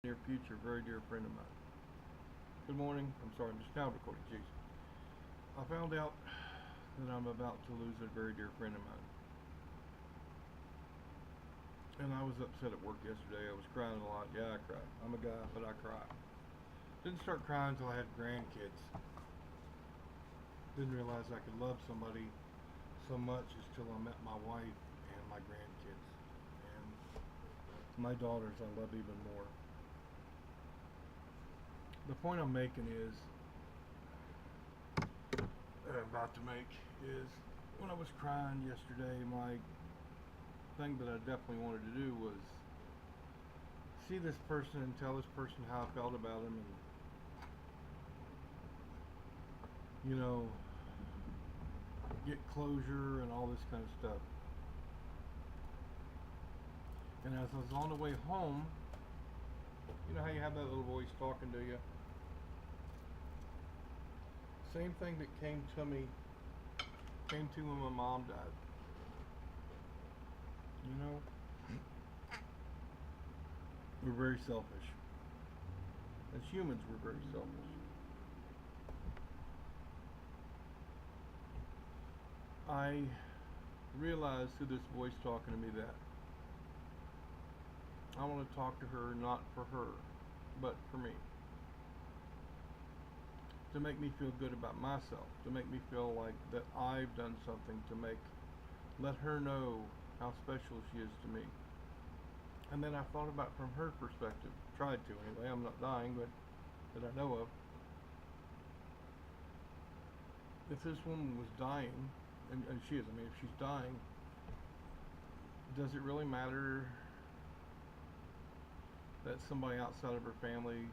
near future, very dear friend of mine. Good morning. I'm sorry, I'm just now recording. Jeez. I found out that I'm about to lose a very dear friend of mine. And I was upset at work yesterday. I was crying a lot. Yeah, I cried. I'm a guy, but I cry. Didn't start crying until I had grandkids. Didn't realize I could love somebody so much until I met my wife and my grandkids. And my daughters I love even more. The point I'm making is, about to make, is when I was crying yesterday, my thing that I definitely wanted to do was see this person and tell this person how I felt about him, and get closure and all this kind of stuff. And as I was on the way home, you know how you have that little voice talking to you? Same thing that came to me came to when my mom died. You know, we're very selfish. As humans, we're very selfish. I realized through this voice talking to me that I want to talk to her not for her, but for me. To make me feel good about myself. To make me feel like that I've done something to let her know how special she is to me. And then I thought about it from her perspective. Tried to anyway. I'm not dying, but that I know of. If this woman was dying, and she is, I mean, if she's dying, does it really matter that somebody outside of her family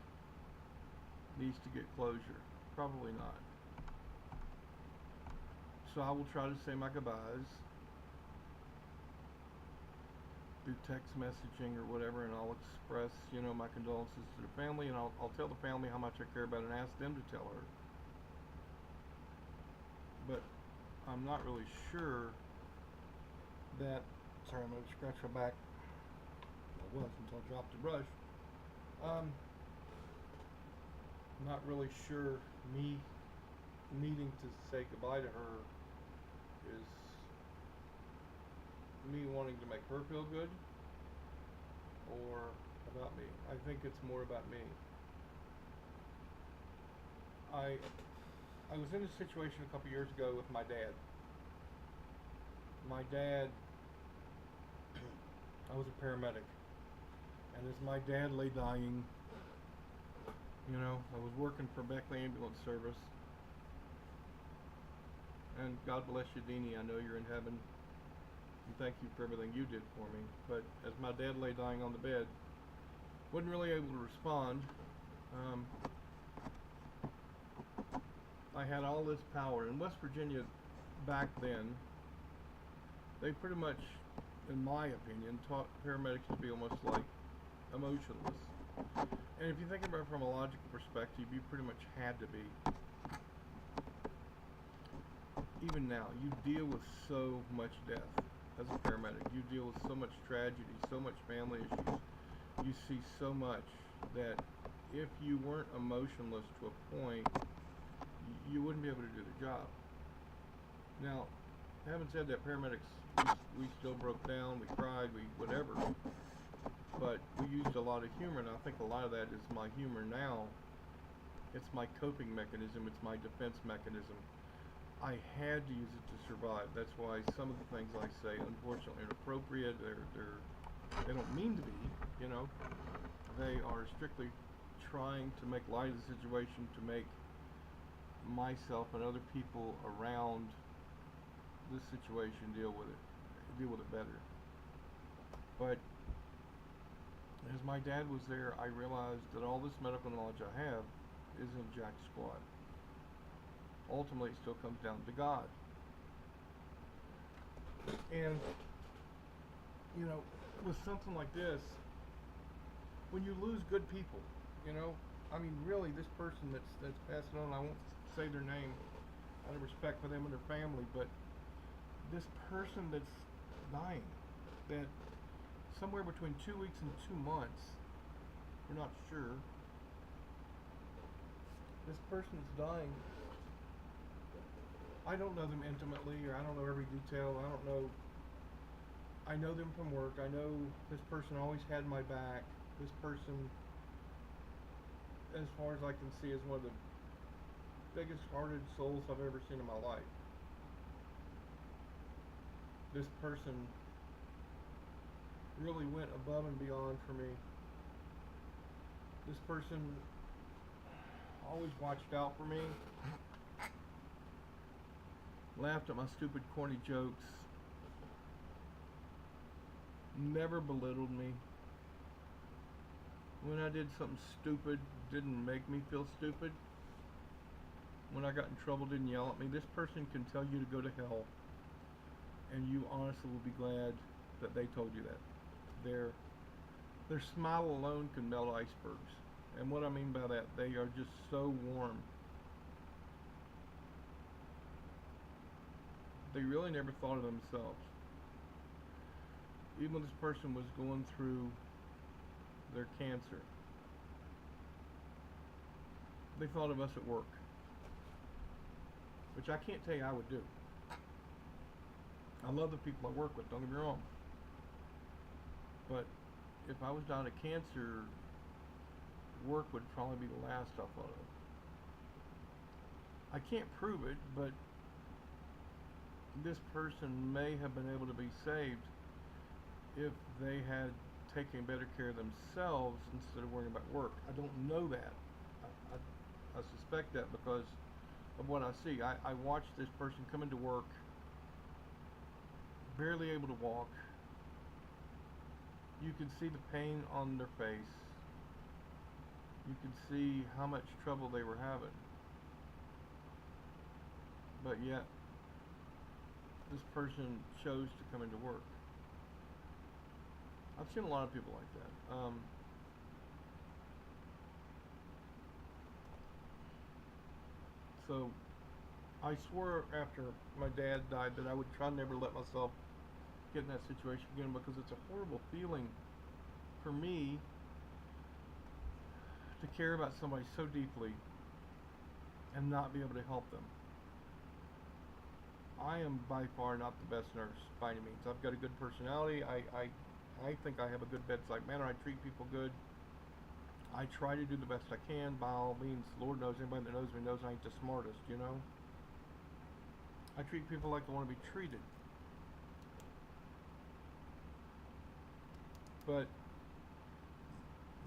needs to get closure? Probably not. So I will try to say my goodbyes through text messaging or whatever, and I'll express, my condolences to the family, and I'll tell the family how much I care about it and ask them to tell her. But I'm not really sure that, sorry, I'm going to scratch my back. I was until I dropped the brush. Not really sure me needing to say goodbye to her is me wanting to make her feel good or about me. I think it's more about me. I was in a situation a couple years ago with my dad. My dad, I was a paramedic, and as my dad lay dying, I was working for Beckley Ambulance Service, and God bless you, Deanie. I know you're in heaven, and thank you for everything you did for me. But as my dad lay dying on the bed, wasn't really able to respond. I had all this power. In West Virginia back then, they pretty much, in my opinion, taught paramedics to be almost like emotionless. And if you think about it from a logical perspective, you pretty much had to be. Even now, you deal with so much death as a paramedic. You deal with so much tragedy, so much family issues. You see so much that if you weren't emotionless to a point, you wouldn't be able to do the job. Now, having said that, paramedics, we still broke down, we cried, we whatever, but we used a lot of humor, and I think a lot of that is my humor now. It's my coping mechanism, it's my defense mechanism. I had to use it to survive. That's why some of the things I say, unfortunately, are inappropriate. They don't mean to be, They are strictly trying to make light of the situation, to make myself and other people around this situation deal with it better. But as my dad was there, I realized that all this medical knowledge I have isn't jack squat. Ultimately, it still comes down to God. And with something like this, when you lose good people, I mean, really, this person that's passing on, I won't say their name out of respect for them and their family, but this person that's dying, that somewhere between 2 weeks and 2 months We're not sure. This person's dying. I don't know them intimately, or I don't know every detail. I don't know. I know them from work. I know this person always had my back. This person, as far as I can see, is one of the biggest hearted souls I've ever seen in my life. This person really went above and beyond for me. This person always watched out for me, laughed at my stupid, corny jokes, never belittled me. When I did something stupid, didn't make me feel stupid. When I got in trouble, didn't yell at me. This person can tell you to go to hell, and you honestly will be glad that they told you that. Their smile alone can melt icebergs. And what I mean by that, they are just so warm. They really never thought of themselves. Even when this person was going through their cancer, they thought of us at work, which I can't tell you I would do. I love the people I work with, don't get me wrong. But if I was dying of cancer, work would probably be the last I thought of. I can't prove it, but this person may have been able to be saved if they had taken better care of themselves instead of worrying about work. I don't know that. I suspect that because of what I see. I watched this person come into work, barely able to walk. You could see the pain on their face. You could see how much trouble they were having. But yet, this person chose to come into work. I've seen a lot of people like that. So, I swore after my dad died that I would try never let myself get in that situation again, because it's a horrible feeling for me to care about somebody so deeply and not be able to help them. I am by far not the best nurse by any means. I've got a good personality. I think I have a good bedside manner. I treat people good. I try to do the best I can. By all means, Lord knows, anybody that knows me knows I ain't the smartest, you know. I treat people like they want to be treated. But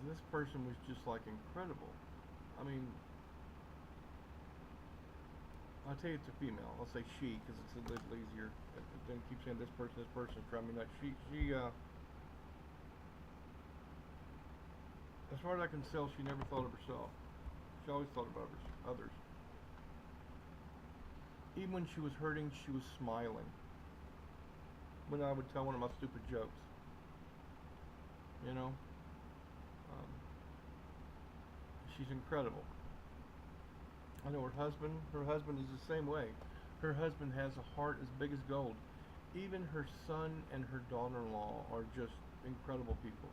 this person was just like incredible. I mean, I'll tell you it's a female. I'll say she because it's a little easier. Then keep saying this person, trying me nuts. She as far as I can tell, she never thought of herself. She always thought about others. Even when she was hurting, she was smiling. When I would tell one of my stupid jokes, you know, she's incredible. I know her husband. Her husband is the same way. Her husband has a heart as big as gold. Even her son and her daughter-in-law are just incredible people.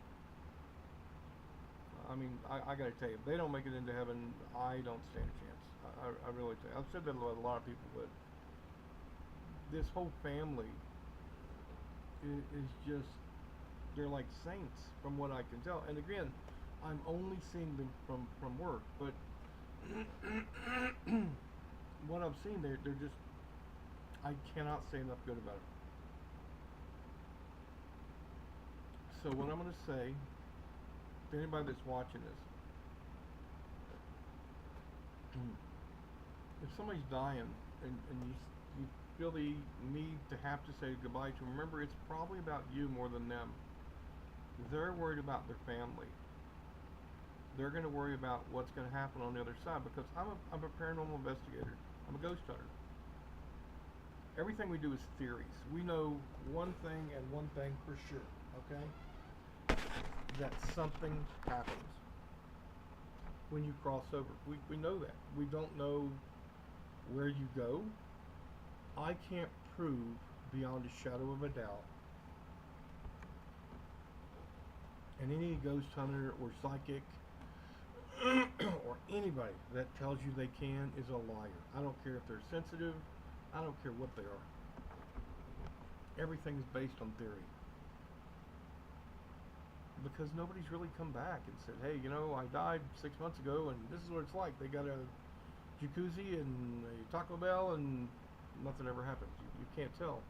I mean, I gotta tell you, if they don't make it into heaven, I don't stand a chance. I really tell you. I've said that about a lot of people, but this whole family is just, they're like saints from what I can tell. And again, I'm only seeing them from work, but what I've seen, they're just, I cannot say enough good about it. So what I'm going to say to anybody that's watching this, if somebody's dying and you feel the need to have to say goodbye to them, remember it's probably about you more than them. They're worried about their family. They're going to worry about what's going to happen on the other side, because I'm a paranormal investigator. I'm a ghost hunter. Everything we do is theories. We know one thing and one thing for sure, okay? That something happens when you cross over. We know that. We don't know where you go. I can't prove beyond a shadow of a doubt, and any ghost hunter or psychic or anybody that tells you they can is a liar. I don't care if they're sensitive. I don't care what they are. Everything is based on theory. Because nobody's really come back and said, hey, I died 6 months ago and this is what it's like. They got a jacuzzi and a Taco Bell and nothing ever happened. You can't tell.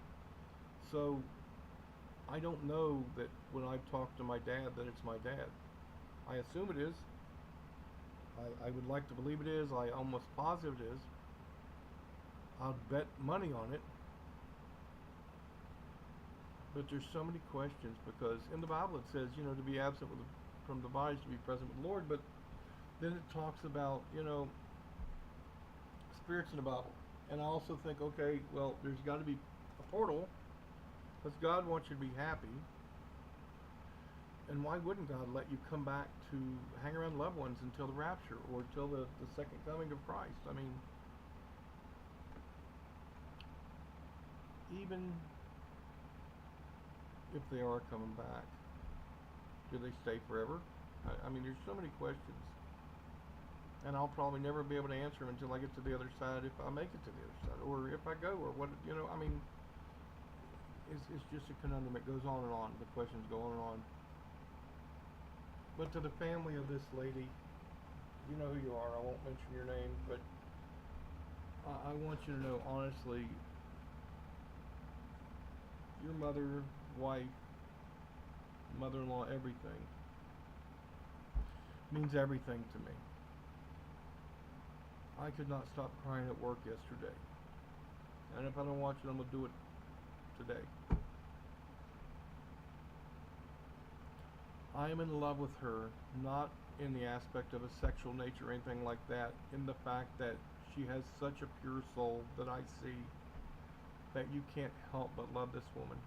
So I don't know that when I've talked to my dad that it's my dad. I assume it is. I would like to believe it is. I almost positive it is. I'll bet money on it. But there's so many questions because in the Bible it says, to be absent from the body is to be present with the Lord. But then it talks about, spirits in the Bible. And I also think, okay, well, there's got to be a portal because God wants you to be happy. And why wouldn't God let you come back to hang around loved ones until the rapture or until the second coming of Christ? I mean, even if they are coming back, do they stay forever? I mean, there's so many questions. And I'll probably never be able to answer them until I get to the other side, if I make it to the other side, or if I go, or what, I mean, it's just a conundrum. It goes on and on. The questions go on and on. But to the family of this lady, you know who you are. I won't mention your name, but I want you to know, honestly, your mother, wife, mother-in-law, everything means everything to me. I could not stop crying at work yesterday. And if I don't watch it, I'm going to do it today. I am in love with her, not in the aspect of a sexual nature or anything like that, in the fact that she has such a pure soul that I see that you can't help but love this woman.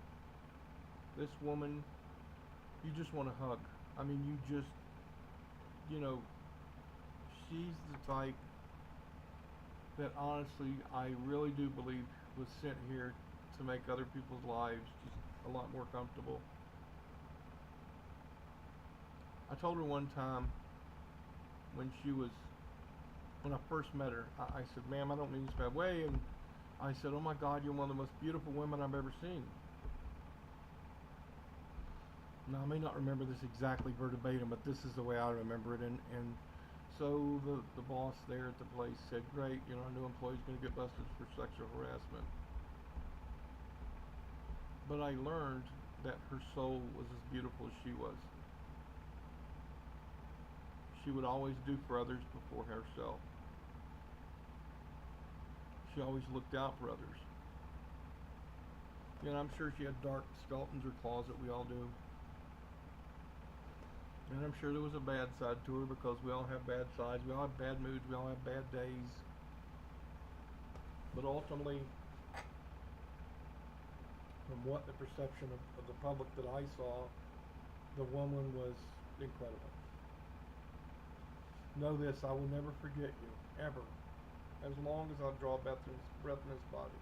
This woman, you just want to hug. I mean, you just, she's the type that honestly I really do believe was sent here to make other people's lives just a lot more comfortable. I told her one time when I first met her, I said, ma'am, I don't mean this bad way, and I said, oh my God, you're one of the most beautiful women I've ever seen. Now, I may not remember this exactly verbatim, but this is the way I remember it, and so the boss there at the place said, great, a new employee's going to get busted for sexual harassment. But I learned that her soul was as beautiful as she was. She would always do for others before herself. She always looked out for others. I'm sure she had dark skeletons in her closet, we all do. And I'm sure there was a bad side to her because we all have bad sides, we all have bad moods, we all have bad days. But ultimately, from what the perception of the public that I saw, the woman was incredible. Know this, I will never forget you, ever, as long as I draw breath in this body.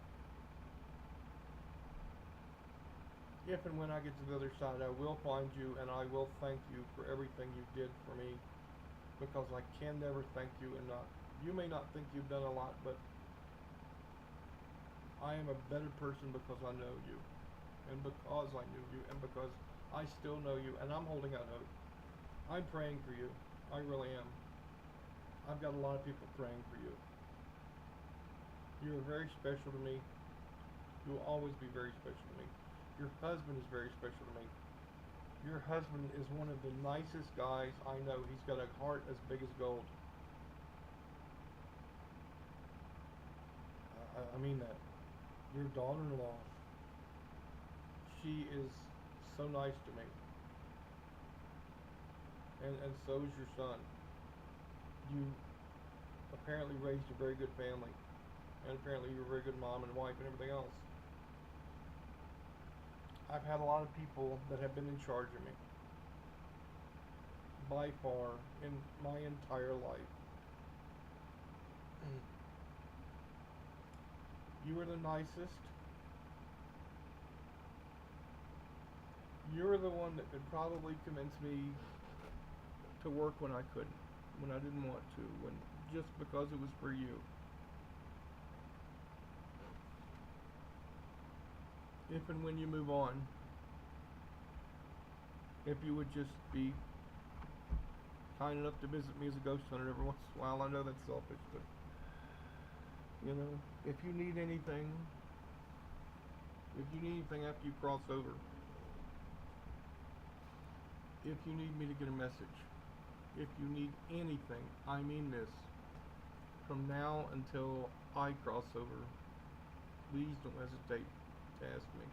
If and when I get to the other side, I will find you and I will thank you for everything you did for me, because I can never thank you enough. You may not think you've done a lot, but I am a better person because I know you, and because I knew you, and because I still know you, and I'm holding out hope. I'm praying for you. I really am. I've got a lot of people praying for you. You're very special to me. You will always be very special to me. Your husband is very special to me. Your husband is one of the nicest guys I know. He's got a heart as big as gold. I mean that. Your daughter-in-law, she is so nice to me. And so is your son. You apparently raised a very good family. And apparently you're a very good mom and wife and everything else. I've had a lot of people that have been in charge of me, by far, in my entire life. You are the nicest. You're the one that could probably convince me to work when I couldn't. when I didn't want to, when just because it was for you. If and when you move on, if you would just be kind enough to visit me as a ghost hunter every once in a while. I know that's selfish, but you know, if you need anything, after you cross over, if you need me to get a message, if you need anything, I mean this, from now until I cross over, please don't hesitate to ask me.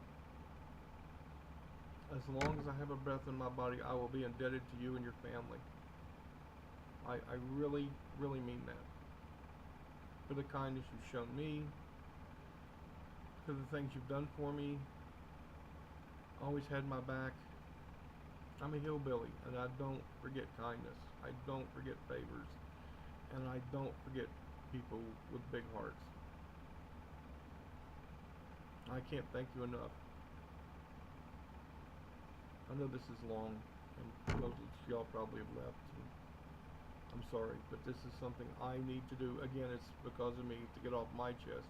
As long as I have a breath in my body, I will be indebted to you and your family. I really, really mean that. For the kindness you've shown me, for the things you've done for me, always had my back. I'm a hillbilly, and I don't forget kindness. I don't forget favors, and I don't forget people with big hearts. I can't thank you enough. I know this is long, and most of y'all probably have left. I'm sorry, but this is something I need to do. Again, it's because of me, to get off my chest.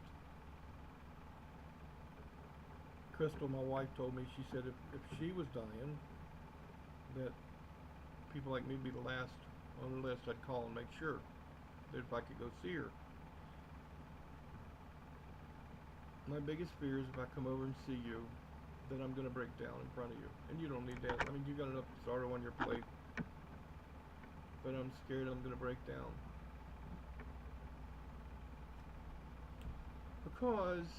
Crystal, my wife, told me, she said if she was dying, that people like me would be the last on the list. I'd call and make sure that if I could go see her. My biggest fear is if I come over and see you, that I'm going to break down in front of you. And you don't need that. I mean, you got enough sorrow on your plate. But I'm scared I'm going to break down. Because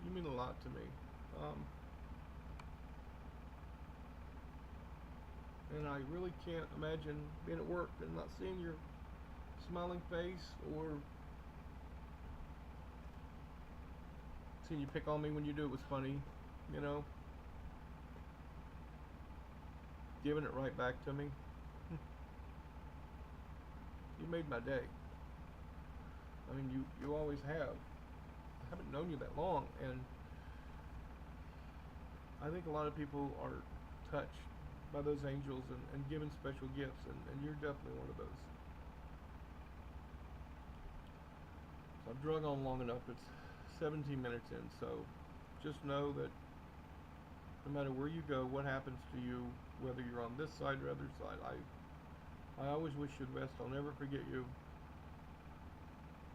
you mean a lot to me. And I really can't imagine being at work and not seeing your smiling face, or seeing you pick on me when you do it was funny, you know. Giving it right back to me. You made my day. I mean, you always have. I haven't known you that long, and I think a lot of people are touched by those angels and given special gifts, and you're definitely one of those. So I've drug on long enough. It's 17 minutes in, so just know that no matter where you go, what happens to you, whether you're on this side or other side, I always wish you the best. I'll never forget you.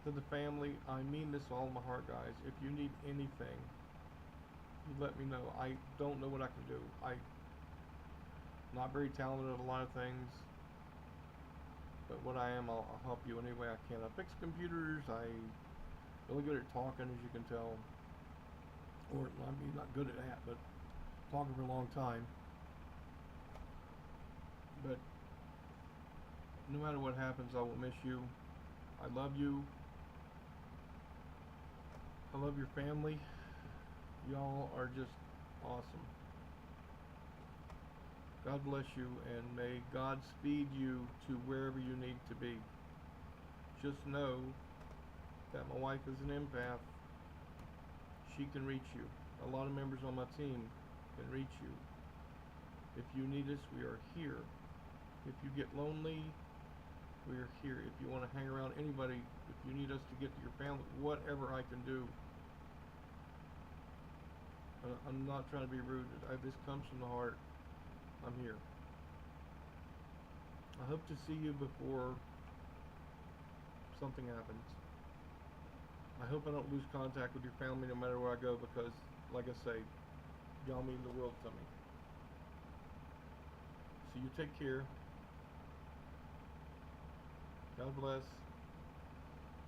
To the family, I mean this with all my heart, guys. If you need anything, you let me know. I don't know what I can do. I'm not very talented at a lot of things, but what I am, I'll help you any way I can. I fix computers. I'm really good at talking, as you can tell. Or, I mean, not good at that, but talking for a long time. But no matter what happens, I will miss you. I love you. I love your family. Y'all are just awesome. God bless you, and may God speed you to wherever you need to be. Just know that my wife is an empath. She can reach you. A lot of members on my team can reach you. If you need us, we are here. If you get lonely, we are here. If you want to hang around anybody, if you need us to get to your family, whatever I can do. I'm not trying to be rude. This comes from the heart. I'm here. I hope to see you before something happens. I hope I don't lose contact with your family no matter where I go, because, like I say, y'all mean the world to me. So you take care. God bless.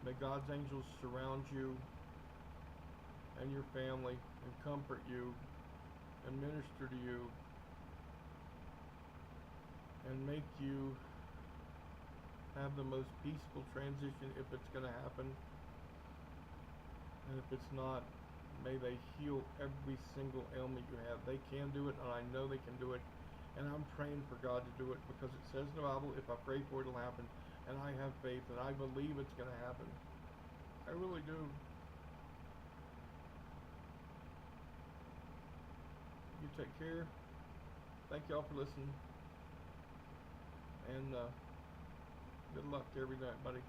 May God's angels surround you and your family and comfort you and minister to you and make you have the most peaceful transition, if it's going to happen. And if it's not, may they heal every single ailment you have. They can do it, and I know they can do it. And I'm praying for God to do it, because it says in the Bible, if I pray for it, it'll happen. And I have faith, and I believe it's going to happen. I really do. You take care. Thank y'all for listening. And Good luck to every night, buddy.